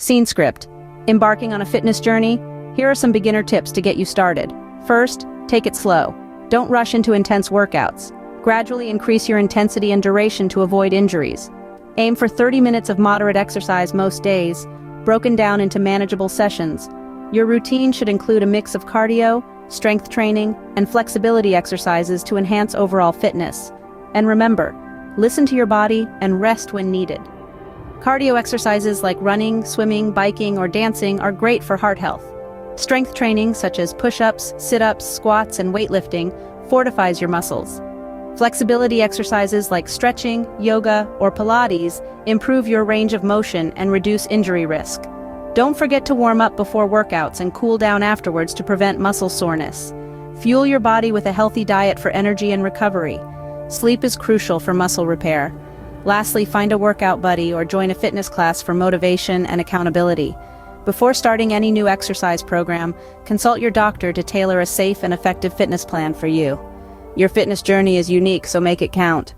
Scene script. Embarking on a fitness journey? Here are some beginner tips to get you started. First, take it slow. Don't rush into intense workouts. Gradually increase your intensity and duration to avoid injuries. Aim for 30 minutes of moderate exercise most days, broken down into manageable sessions. Your routine should include a mix of cardio, strength training, and flexibility exercises to enhance overall fitness. And remember, listen to your body and rest when needed. Cardio exercises like running, swimming, biking, or dancing are great for heart health. Strength training, such as push-ups, sit-ups, squats, and weightlifting, fortifies your muscles. Flexibility exercises like stretching, yoga, or Pilates improve your range of motion and reduce injury risk. Don't forget to warm up before workouts and cool down afterwards to prevent muscle soreness. Fuel your body with a healthy diet for energy and recovery. Sleep is crucial for muscle repair. Lastly, find a workout buddy or join a fitness class for motivation and accountability. Before starting any new exercise program, consult your doctor to tailor a safe and effective fitness plan for you. Your fitness journey is unique, so make it count.